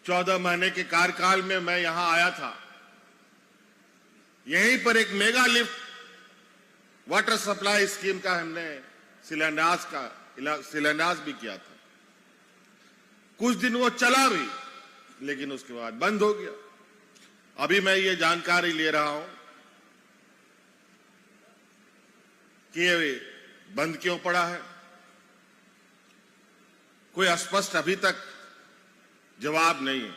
14 महीने के कार्यकाल में मैं यहां आया था। यहीं पर एक mega lift water supply scheme का हमने शिलान्यास भी किया था। कुछ दिन वो चला भी, लेकिन उसके बाद बंद हो गया। अभी मैं ये जानकारी ले रहा हूं कि ये बंद क्यों पड़ा है। कोई स्पष्ट अभी तक जवाब नहीं है।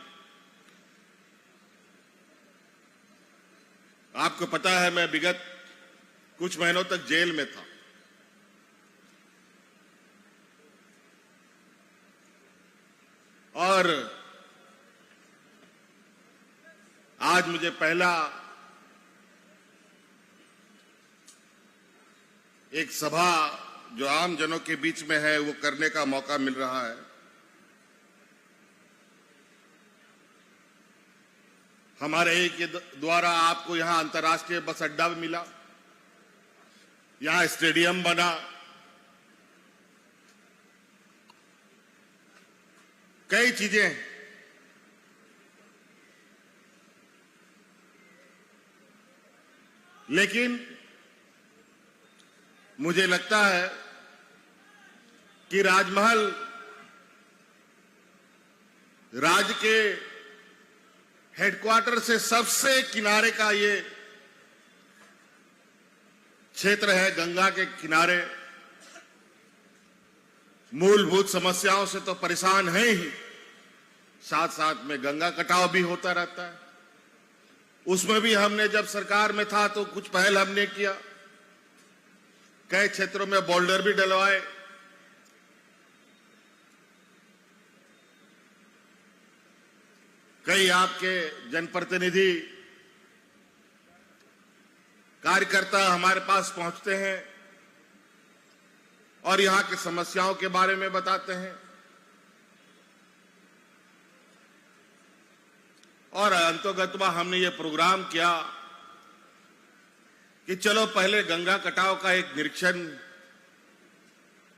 आपको पता है, मैं विगत कुछ महीनों तक जेल में था। और आज मुझे पहला एक सभा जो आम जनों के बीच में है वो करने का मौका मिल रहा है। हमारे ही के द्वारा आपको यहां अंतर्राष्ट्रीय बस अड्डा भी मिला, यहां स्टेडियम बना, कई चीजें हैं। लेकिन मुझे लगता है कि राजमहल राज्य के हेडक्वार्टर से सबसे किनारे का ये क्षेत्र है, गंगा के किनारे। मूलभूत समस्याओं से तो परेशान है ही, साथ साथ में गंगा कटाव भी होता रहता है। उसमें भी हमने जब सरकार में था तो कुछ पहल हमने किया, कई क्षेत्रों में बोल्डर भी डलवाए। कई आपके जनप्रतिनिधि कार्यकर्ता हमारे पास पहुंचते हैं और यहां की समस्याओं के बारे में बताते हैं। और अंतोगत्वा हमने ये प्रोग्राम किया कि चलो पहले गंगा कटाव का एक निरीक्षण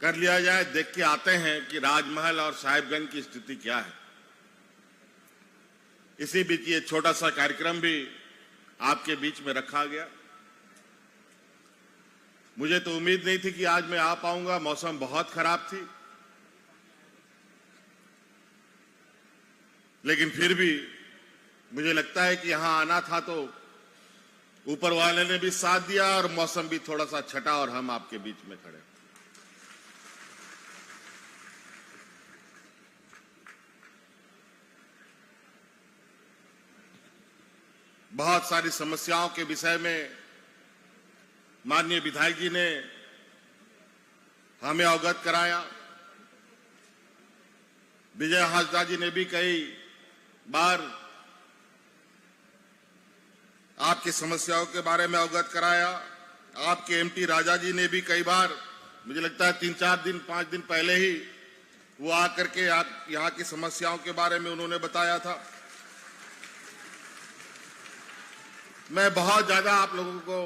कर लिया जाए, देख के आते हैं कि राजमहल और साहिबगंज की स्थिति क्या है। इसी बीच ये छोटा सा कार्यक्रम भी आपके बीच में रखा गया। मुझे तो उम्मीद नहीं थी कि आज मैं आ पाऊंगा, मौसम बहुत खराब थी, लेकिन फिर भी मुझे लगता है कि यहां आना था तो ऊपर वाले ने भी साथ दिया और मौसम भी थोड़ा सा छटा और हम आपके बीच में खड़े। बहुत सारी समस्याओं के विषय में माननीय विधायक जी ने हमें अवगत कराया। विजय हांसदा जी ने भी कई बार आपकी समस्याओं के बारे में अवगत कराया। आपके एमपी राजा जी ने भी कई बार, मुझे लगता है 3-4 दिन 5 दिन पहले ही वो आकर के आप यहाँ की समस्याओं के बारे में उन्होंने बताया था। मैं बहुत ज्यादा आप लोगों को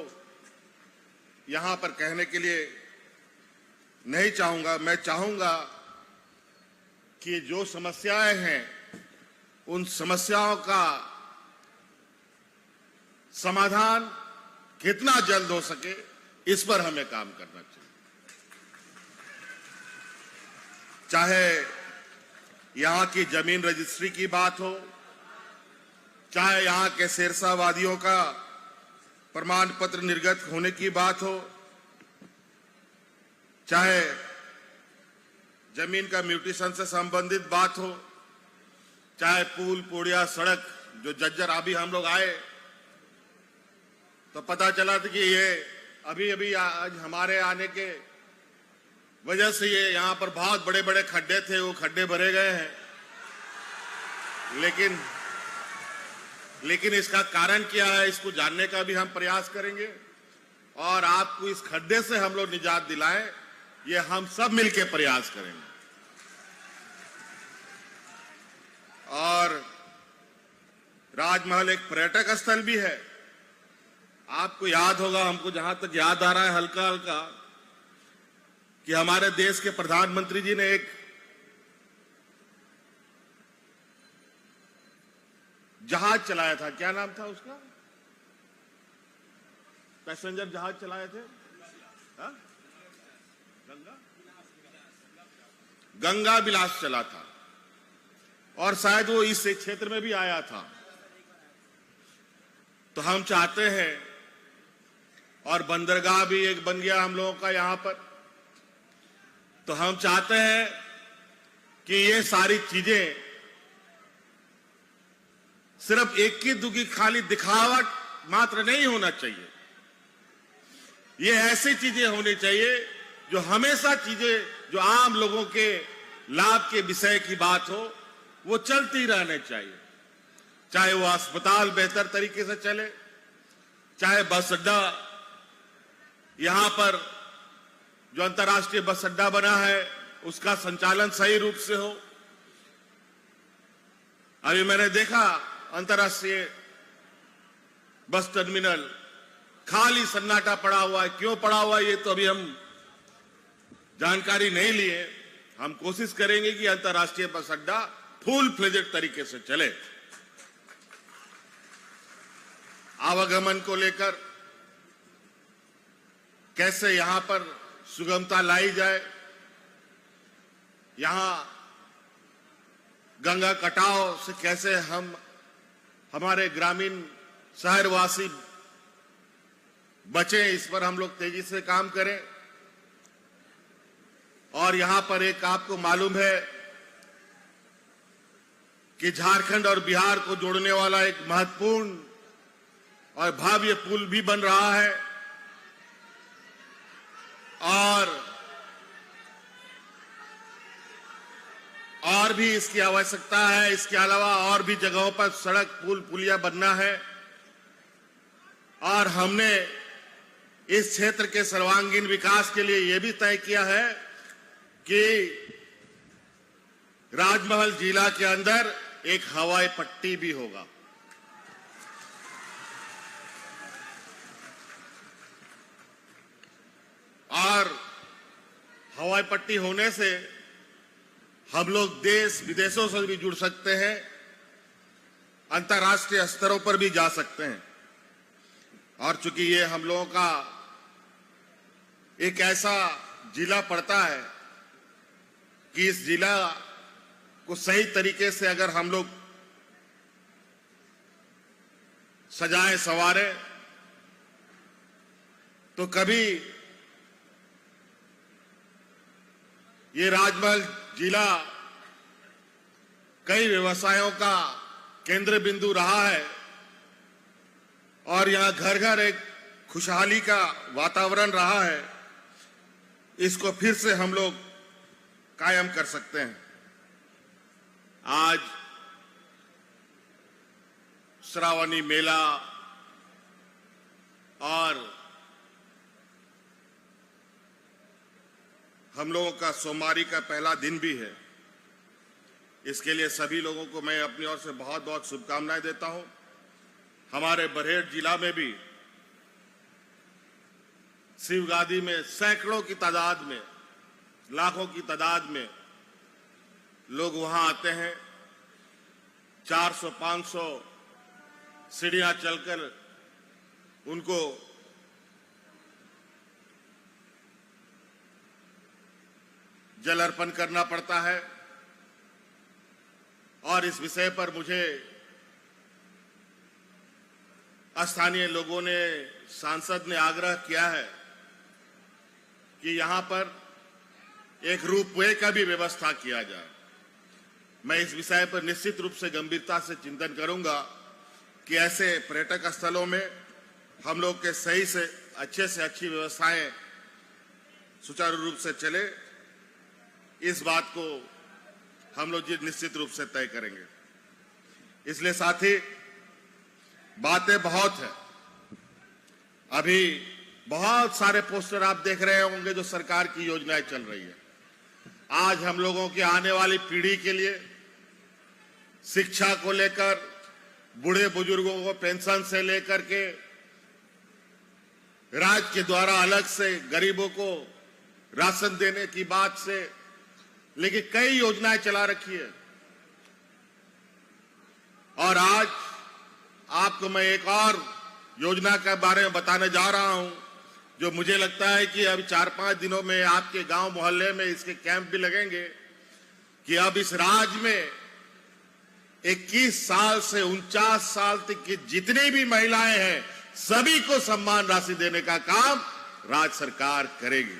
यहां पर कहने के लिए नहीं चाहूंगा। मैं चाहूंगा कि जो समस्याएं हैं उन समस्याओं का समाधान कितना जल्द हो सके इस पर हमें काम करना चाहिए। चाहे यहां की जमीन रजिस्ट्री की बात हो, चाहे यहां के शेरशाहवादियों का प्रमाण पत्र निर्गत होने की बात हो, चाहे जमीन का म्यूटेशन से संबंधित बात हो, चाहे पुल पुड़िया सड़क जो जज्जर अभी हम लोग आए तो पता चला था कि ये अभी आज हमारे आने के वजह से ये यहाँ पर बहुत बड़े बड़े खड्डे थे, वो खड्डे भरे गए हैं। लेकिन इसका कारण क्या है, इसको जानने का भी हम प्रयास करेंगे और आपको इस खड्डे से हम लोग निजात दिलाएं, ये हम सब मिलकर प्रयास करेंगे। और राजमहल एक पर्यटक स्थल भी है। आपको याद होगा, हमको जहां तक याद आ रहा है हल्का हल्का, कि हमारे देश के प्रधानमंत्री जी ने एक जहाज चलाया था, क्या नाम था उसका? पैसेंजर जहाज चलाए थे, हा? गंगा विलास चला था, और शायद वो इस क्षेत्र में भी आया था। तो हम चाहते हैं, और बंदरगाह भी एक बन गया हम लोगों का यहां पर, तो हम चाहते हैं कि ये सारी चीजें सिर्फ एक की दुखी खाली दिखावट मात्र नहीं होना चाहिए। ये ऐसी चीजें होनी चाहिए जो हमेशा चीजें जो आम लोगों के लाभ के विषय की बात हो, वो चलती रहने चाहिए। चाहे वो अस्पताल बेहतर तरीके से चले, चाहे बस अड्डा, यहां पर जो अंतर्राष्ट्रीय बस अड्डा बना है उसका संचालन सही रूप से हो। अभी मैंने देखा अंतर्राष्ट्रीय बस टर्मिनल खाली सन्नाटा पड़ा हुआ है। क्यों पड़ा हुआ है ये तो अभी हम जानकारी नहीं लिए। हम कोशिश करेंगे कि अंतर्राष्ट्रीय बस अड्डा फुल फ्लेजेड तरीके से चले। आवागमन को लेकर कैसे यहां पर सुगमता लाई जाए, यहां गंगा कटाव से कैसे हम हमारे ग्रामीण शहरवासी बचे, इस पर हम लोग तेजी से काम करें। और यहां पर एक आपको मालूम है कि झारखंड और बिहार को जोड़ने वाला एक महत्वपूर्ण और भव्य पुल भी बन रहा है, और भी इसकी आवश्यकता है। इसके अलावा और भी जगहों पर सड़क, पुल, पुलिया बनना है। और हमने इस क्षेत्र के सर्वांगीण विकास के लिए यह भी तय किया है कि राजमहल जिला के अंदर एक हवाई पट्टी भी होगा। और हवाई पट्टी होने से हम लोग देश विदेशों से भी जुड़ सकते हैं, अंतर्राष्ट्रीय स्तरों पर भी जा सकते हैं। और चूंकि ये हम लोगों का एक ऐसा जिला पड़ता है कि इस जिला को सही तरीके से अगर हम लोग सजाएं संवारें तो कभी ये राजमहल जिला कई व्यवसायों का केंद्र बिंदु रहा है, और यहां घर घर एक खुशहाली का वातावरण रहा है। इसको फिर से हम लोग कायम कर सकते हैं। आज श्रावणी मेला और हम लोगों का सोमवारी का पहला दिन भी है। इसके लिए सभी लोगों को मैं अपनी ओर से बहुत बहुत शुभकामनाएं देता हूं। हमारे बरहेट जिला में भी शिवगादी में सैकड़ों की तादाद में, लाखों की तादाद में लोग वहां आते हैं। 400-500 सीढ़ियां चलकर उनको जल अर्पण करना पड़ता है। और इस विषय पर मुझे स्थानीय लोगों ने, सांसद ने आग्रह किया है कि यहां पर एक रोपवे का भी व्यवस्था किया जाए। मैं इस विषय पर निश्चित रूप से गंभीरता से चिंतन करूंगा कि ऐसे पर्यटक स्थलों में हम लोग के सही से अच्छी व्यवस्थाएं सुचारू रूप से चले। इस बात को हम लोग निश्चित रूप से तय करेंगे। इसलिए साथी, बातें बहुत है। अभी बहुत सारे पोस्टर आप देख रहे होंगे जो सरकार की योजनाएं चल रही है। आज हम लोगों की आने वाली पीढ़ी के लिए शिक्षा को लेकर, बूढ़े बुजुर्गों को पेंशन से लेकर के, राज्य के द्वारा अलग से गरीबों को राशन देने की बात से लेकिन कई योजनाएं चला रखी है। और आज आपको मैं एक और योजना के बारे में बताने जा रहा हूं, जो मुझे लगता है कि अभी 4-5 दिनों में आपके गांव मोहल्ले में इसके कैंप भी लगेंगे, कि अब इस राज्य में 21 साल से 49 साल तक की जितनी भी महिलाएं हैं, सभी को सम्मान राशि देने का काम राज्य सरकार करेगी।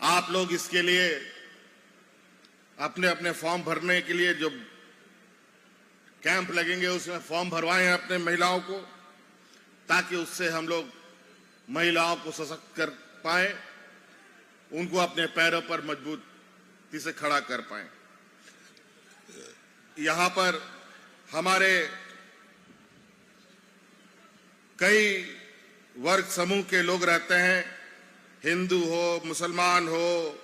आप लोग इसके लिए अपने अपने फॉर्म भरने के लिए जो कैंप लगेंगे उसमें फॉर्म भरवाएं अपने महिलाओं को, ताकि उससे हम लोग महिलाओं को सशक्त कर पाएं, उनको अपने पैरों पर मजबूती से खड़ा कर पाएं। यहां पर हमारे कई वर्ग समूह के लोग रहते हैं, हिंदू हो, मुसलमान हो,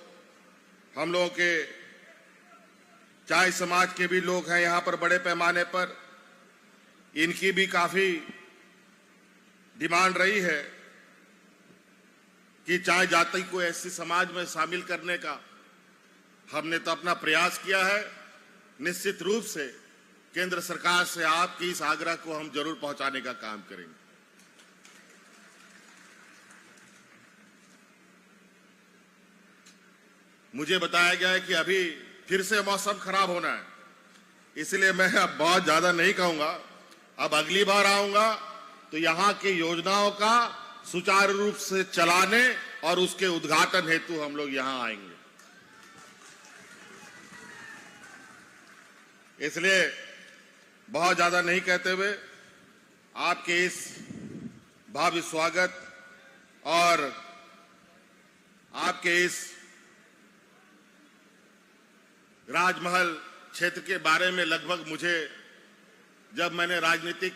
हम लोगों के चाय समाज के भी लोग हैं यहां पर बड़े पैमाने पर। इनकी भी काफी डिमांड रही है कि चाय जाति को ऐसी समाज में शामिल करने का। हमने तो अपना प्रयास किया है, निश्चित रूप से केंद्र सरकार से आपकी इस आग्रह को हम जरूर पहुंचाने का काम करेंगे। मुझे बताया गया है कि अभी फिर से मौसम खराब होना है, इसलिए मैं अब बहुत ज्यादा नहीं कहूंगा। अब अगली बार आऊंगा तो यहां की योजनाओं का सुचारू रूप से चलाने और उसके उद्घाटन हेतु हम लोग यहां आएंगे। इसलिए बहुत ज्यादा नहीं कहते हुए आपके इस भावी स्वागत और आपके इस राजमहल क्षेत्र के बारे में लगभग मुझे, जब मैंने राजनीतिक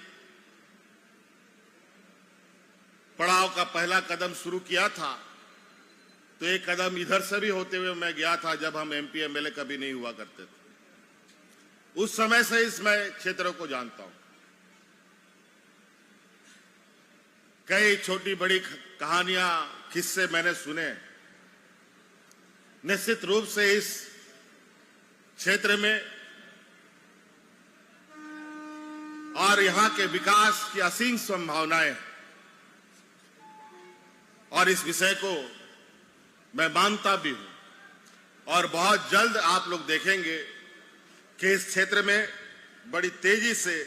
पड़ाव का पहला कदम शुरू किया था, तो एक कदम इधर से भी होते हुए मैं गया था, जब हम एमपी एमएलए कभी नहीं हुआ करते थे। उस समय से इस मैं क्षेत्रों को जानता हूं। कई छोटी बड़ी कहानियां, किस्से मैंने सुने। निश्चित रूप से इस क्षेत्र में और यहां के विकास की असीम संभावनाएं, और इस विषय को मैं मानता भी हूं। और बहुत जल्द आप लोग देखेंगे कि इस क्षेत्र में बड़ी तेजी से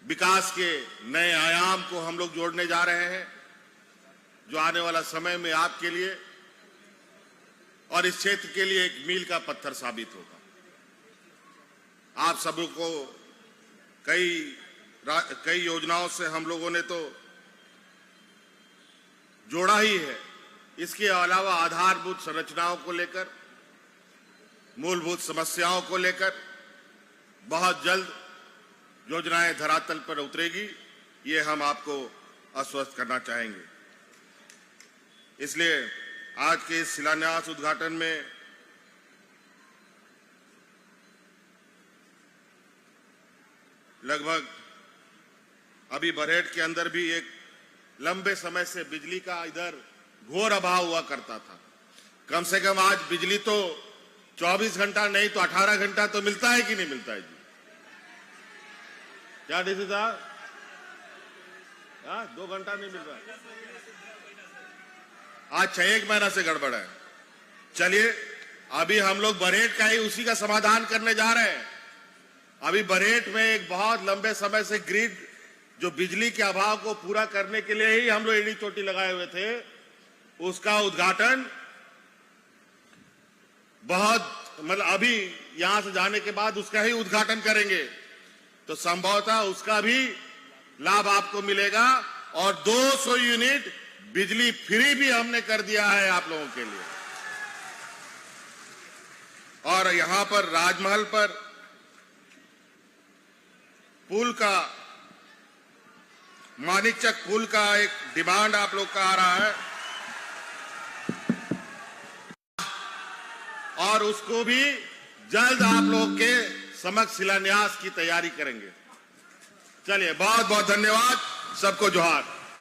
विकास के नए आयाम को हम लोग जोड़ने जा रहे हैं, जो आने वाला समय में आपके लिए और इस क्षेत्र के लिए एक मील का पत्थर साबित होगा। आप सबको कई योजनाओं से हम लोगों ने तो जोड़ा ही है। इसके अलावा आधारभूत संरचनाओं को लेकर, मूलभूत समस्याओं को लेकर बहुत जल्द योजनाएं धरातल पर उतरेगी, ये हम आपको आश्वस्त करना चाहेंगे। इसलिए आज के इस शिलान्यास उद्घाटन में लगभग अभी बरहेट के अंदर भी एक लंबे समय से बिजली का इधर घोर अभाव हुआ करता था। कम से कम आज बिजली तो 24 घंटा नहीं तो 18 घंटा तो मिलता है कि नहीं मिलता है जी? क्या डीसी साहब? 2 घंटा नहीं मिल रहा है। आज 1 महीना से गड़बड़ है। चलिए, अभी हम लोग बरहेट का ही उसी का समाधान करने जा रहे हैं। अभी बरहेट में एक बहुत लंबे समय से ग्रिड, जो बिजली के अभाव को पूरा करने के लिए ही हम लोग एड़ी चोटी लगाए हुए थे, उसका उद्घाटन बहुत अभी यहां से जाने के बाद उसका ही उद्घाटन करेंगे, तो संभवतः उसका भी लाभ आपको मिलेगा। और 200 यूनिट बिजली फ्री भी हमने कर दिया है आप लोगों के लिए। और यहां पर राजमहल पर पुल का, मानिकचक पुल का एक डिमांड आप लोग का आ रहा है, और उसको भी जल्द आप लोग के समक्ष शिलान्यास की तैयारी करेंगे। चलिए, बहुत बहुत धन्यवाद, सबको जोहार।